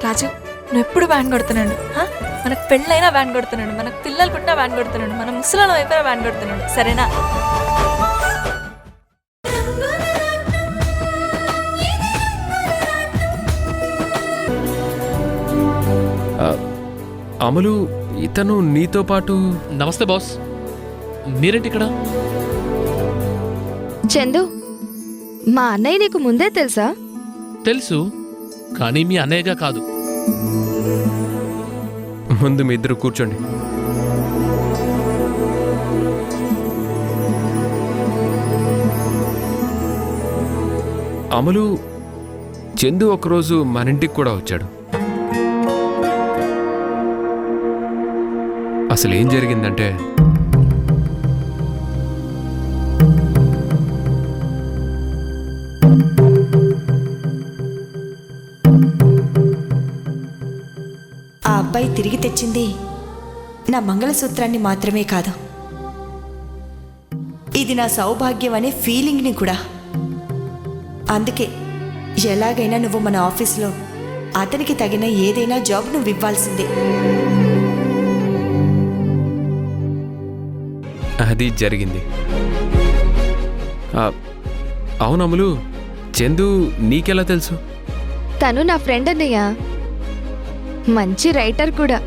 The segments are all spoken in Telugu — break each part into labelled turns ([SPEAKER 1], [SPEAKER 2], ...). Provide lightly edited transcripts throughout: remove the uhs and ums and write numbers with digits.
[SPEAKER 1] రాజు నువ్వు ఎప్పుడు వ్యాన్ కొడుతున్నాడు, మనకు పెళ్ళైనా వ్యాన్ కొడుతున్నాడు, మనకు పిల్లలు పుట్టినా వ్యాన్ కొడుతున్నాడు, మన ముసలాళ్ళం అయిపోయినా వ్యాన్ కొడుతున్నాడు, సరేనా?
[SPEAKER 2] అమలు, ఇతను నీతో పాటు.
[SPEAKER 3] నమస్తే బాస్, మీరేంటి ఇక్కడ?
[SPEAKER 4] చందు, మా అన్నయ్య నీకు ముందే తెలుసా?
[SPEAKER 3] తెలుసు, కానీ మీ అన్నయ్యగా కాదు.
[SPEAKER 2] ముందు మీ ఇద్దరు కూర్చోండి. అమలు, చందు ఒకరోజు మన ఇంటికి కూడా వచ్చాడు. అసలు ఏం జరిగిందంటే,
[SPEAKER 5] ఆ అబ్బాయి తిరిగి తెచ్చింది నా మంగళసూత్రాన్ని మాత్రమే కాదు, ఇది నా సౌభాగ్యం అనే ఫీలింగ్ని కూడా. అందుకే ఎలాగైనా నువ్వు మన ఆఫీస్లో అతనికి తగిన ఏదైనా జాబ్ నువ్వు ఇవ్వాల్సిందే.
[SPEAKER 2] అది జరిగింది. అవునములు, చందు నీకెలా తెలుసు?
[SPEAKER 4] తను నా ఫ్రెండ్ అన్నయ్య, మంచి రైటర్ కూడా.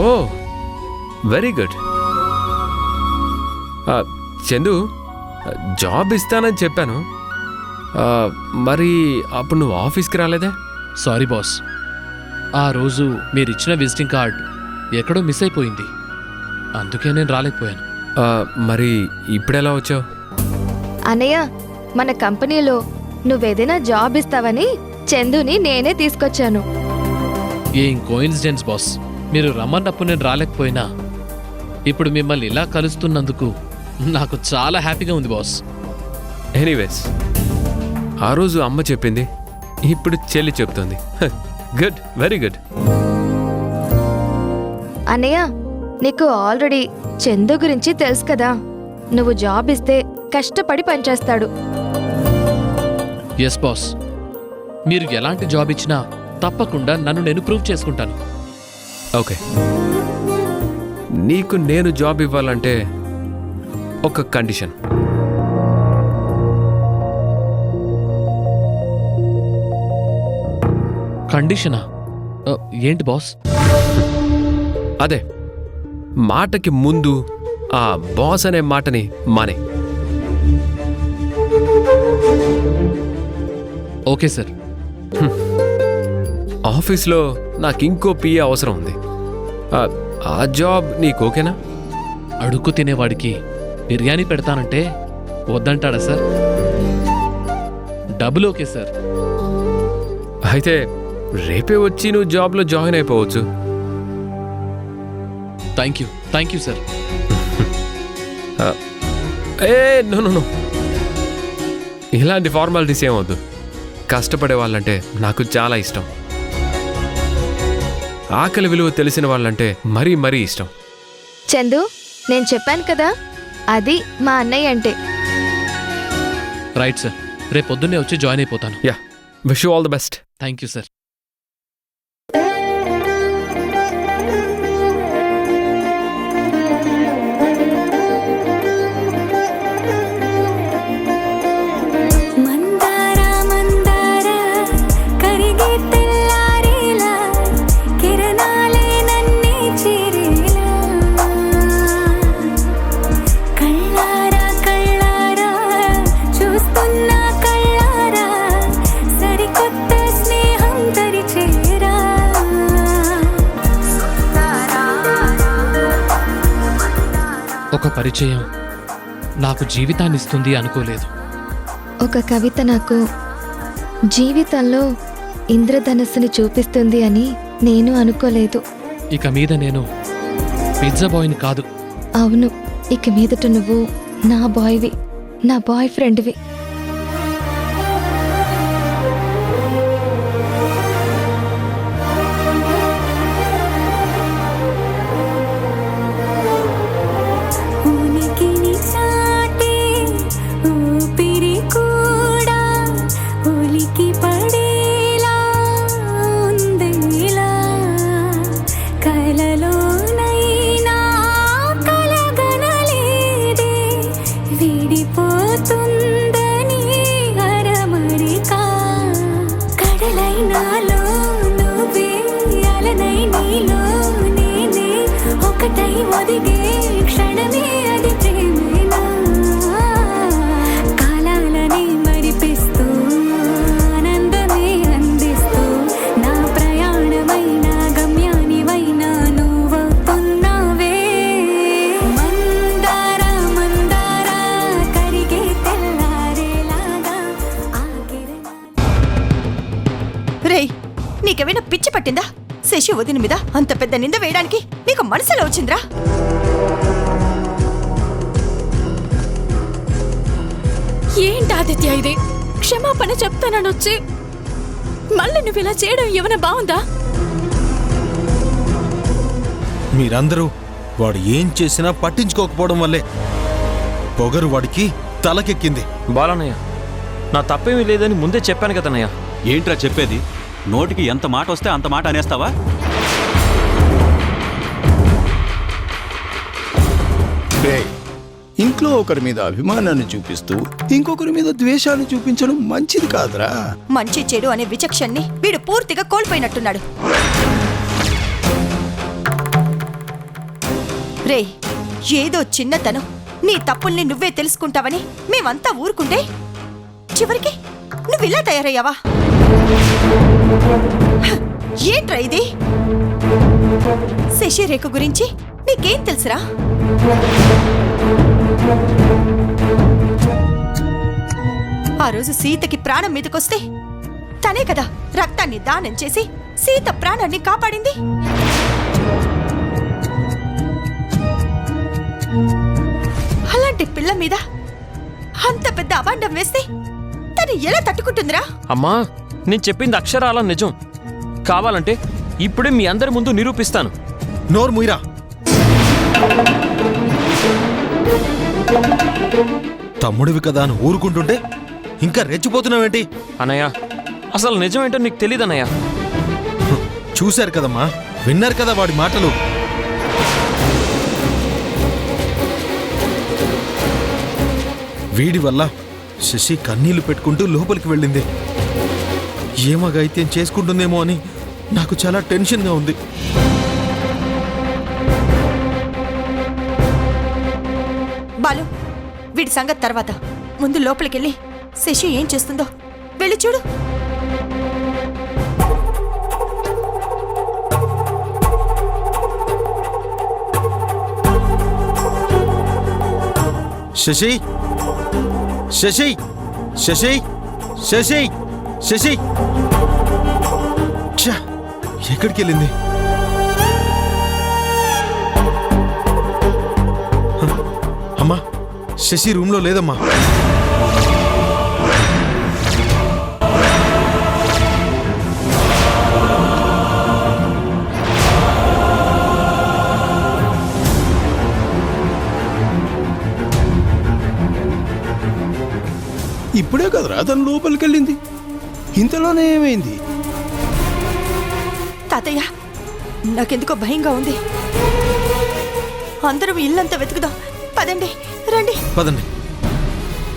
[SPEAKER 2] ఓ, వెరీ గుడ్. చందు, జాబ్ ఇస్తానని చెప్పాను, మరి అప్పుడు నువ్వు ఆఫీస్కి రాలేదే?
[SPEAKER 3] సారీ బాస్, ఆ రోజు మీరిచ్చిన విజిటింగ్ కార్డ్ ఎక్కడో మిస్ అయిపోయింది, అందుకే నేను రాలేకపోయాను.
[SPEAKER 2] మరి ఇప్పుడెలా వచ్చావు?
[SPEAKER 4] అన్నయ్య, మన కంపెనీలో నువ్వేదైనా జాబ్ ఇస్తావని చందుని నేనే తీసుకొచ్చాను.
[SPEAKER 3] ఏం కోయిన్సిడెన్స్ బాస్, మీరు రమ్మన్నప్పుడు నేను రాలేకపోయినా ఇప్పుడు మిమ్మల్ని ఇలా కలుస్తున్నందుకు నాకు చాలా హ్యాపీగా ఉంది బాస్.
[SPEAKER 2] ఎనీవేస్, ఆ రోజు అమ్మ చెప్పింది, ఇప్పుడు చెల్లి చెప్తుంది. Good, very good.
[SPEAKER 4] అన్నయ్య, నీకు ఆల్రెడీ చందు గురించి తెలుసు కదా, నువ్వు జాబ్ ఇస్తే కష్టపడి పనిచేస్తాడు.
[SPEAKER 3] ఎస్ బాస్, మీరు ఎలాంటి జాబ్ ఇచ్చినా తప్పకుండా నన్ను నేను ప్రూవ్ చేసుకుంటాను.
[SPEAKER 2] ఓకే, నీకు నేను జాబ్ ఇవ్వాలంటే ఒక కండిషన్.
[SPEAKER 3] కండిషనా? ఏంటి బాస్?
[SPEAKER 2] అదే, మాటకి ముందు ఆ బాస్ అనే మాటని మానే.
[SPEAKER 3] Okay sir.
[SPEAKER 2] ఆఫీస్లో నాకు ఇంకో పిఏ అవసరం ఉంది. ఆ జాబ్ నీకు ఓకేనా?
[SPEAKER 3] అడుక్కు తినేవాడికి బిర్యానీ పెడతానంటే వద్దంటాడా సార్? డబ్బులు ఓకే సార్.
[SPEAKER 2] అయితే రేపే వచ్చి నువ్వు జాబ్లో జాయిన్ అయిపోవచ్చు.
[SPEAKER 3] Thank you sir.
[SPEAKER 2] నో, ఇలాంటి ఫార్మాలిటీస్ ఏమవద్దు. కష్టపడే వాళ్ళంటే నాకు చాలా ఇష్టం. ఆకలి విలువ తెలిసిన వాళ్ళంటే మరీ మరీ ఇష్టం.
[SPEAKER 4] చందు, నేను చెప్పాను కదా, అది మా అన్నయ్య అంటే.
[SPEAKER 3] రైట్ సార్, రేపు పొద్దున్నే వచ్చి జాయిన్ అయిపోతాను.
[SPEAKER 2] Yeah, wish you all the best.
[SPEAKER 3] Thank you sir. ఒక పరిచయం నాకు జీవితాన్ని ఇస్తుంది అనుకోలేదు.
[SPEAKER 4] ఒక కవిత నాకు జీవితంలో ఇంద్రధనస్సుని చూపిస్తుంది అని నేను అనుకోలేదు.
[SPEAKER 3] ఇక మీద నేను పిజ్జా బాయ్ని కాదు.
[SPEAKER 4] అవును, ఇక మీదట నువ్వు నా బాయ్వి, నా బాయ్ ఫ్రెండ్వి.
[SPEAKER 6] ఊపిరి కూడా ఉలికి పడేలా ఒకటై ఒదిగే క్షణమే అది ప్రేమేనా కాలాలని మరిపిస్తూ ఆనందమే అందిస్తూ నా ప్రయాణమైన గమ్యానివైనా నువ్వవుతున్నావే మందార మందార కరిగే తెల్లారేలాగా ఆగిరనా
[SPEAKER 5] రేయ్, నీకేమైనా పిచ్చి పట్టిందా? శశి వదిన మీద అంత పెద్ద నింద వేయడానికి నీకు మనసులో వచ్చిందిరా?
[SPEAKER 1] ఏంటి ఆదిత్య ఇది? క్షమాపణ చెప్తానని వచ్చి మళ్ళీ నువ్వు ఇలా చేయడం ఏమైనా బాగుందా?
[SPEAKER 7] మీరందరూ వాడు ఏం చేసినా పట్టించుకోకపోవడం వల్లే పొగరు వాడికి తలకెక్కింది.
[SPEAKER 8] బాలన్నయ్య, నా తప్పేమీ లేదని ముందే చెప్పాను కదన్నయ్య.
[SPEAKER 9] ఏంట్రా చెప్పేది? నోటికి ఎంత మాట వస్తే అంత మాట అనేస్తావా?
[SPEAKER 10] ఇంట్లో ఒకరి మీద అభిమానాన్ని చూపిస్తూ ఇంకొకరి మీద ద్వేషాన్ని చూపించడం మంచిది కాదురా.
[SPEAKER 5] మంచి చెడు అనే విచక్షణని వీడు పూర్తిగా కోల్పోయినట్టున్నాడు. రేయ్, ఏదో చిన్నతనం నీ తప్పుల్ని నువ్వే తెలుసుకుంటావని మేమంతా ఊరుకుంటే చివరికి నువ్విలా తయారయ్యావా? ఏంట్రా ఇది? శశిరేఖ గురించి నీకేం తెలుసురా? ఆ రోజు సీతకి ప్రాణం మీదకొస్తే తనే కదా రక్తాన్ని దానం చేసి సీత ప్రాణాన్ని కాపాడింది. అలాంటి పిల్ల మీద అంత పెద్ద అబాండం వేస్తే తను ఎలా తట్టుకుంటుందిరా?
[SPEAKER 8] అమ్మా, నేను చెప్పింది అక్షరాల నిజం. కావాలంటే ఇప్పుడే మీ అందరి ముందు నిరూపిస్తాను.
[SPEAKER 7] నోరు ముయిరా. తమ్ముడివి కదా అని ఊరుకుంటుంటే ఇంకా రెచ్చిపోతున్నావేంటి?
[SPEAKER 8] అన్నయ్య, అసలు నిజం ఏంటో నీకు తెలీదన్నయ్య.
[SPEAKER 7] చూశారు కదమ్మా, విన్నారు కదా వాడి మాటలు. వీడి వల్ల శశి కన్నీళ్లు పెట్టుకుంటూ లోపలికి వెళ్ళింది. ఏమగైత్యం చేసుకుంటుందేమో అని నాకు చాలా టెన్షన్గా ఉంది.
[SPEAKER 5] బాలు, వీడి సంగతి తర్వాత. ముందు లోపలికెళ్ళి శశి ఏం చేస్తుందో వెళ్ళి చూడు.
[SPEAKER 7] శశి, శశి, శశి, శశి, శశి, ఛ, ఎక్కడికి వెళ్ళింది? అమ్మా, శశి రూమ్లో లేదమ్మా.
[SPEAKER 10] ఇప్పుడే కదరా తను లోపలికెళ్ళింది. ఇంతలోనే ఏమైంది?
[SPEAKER 5] తాతయ్య, నాకెందుకో భయంగా ఉంది. అందరం ఇల్లంతా వెతుకుదాం. పదండి, రండి.
[SPEAKER 7] పదండి.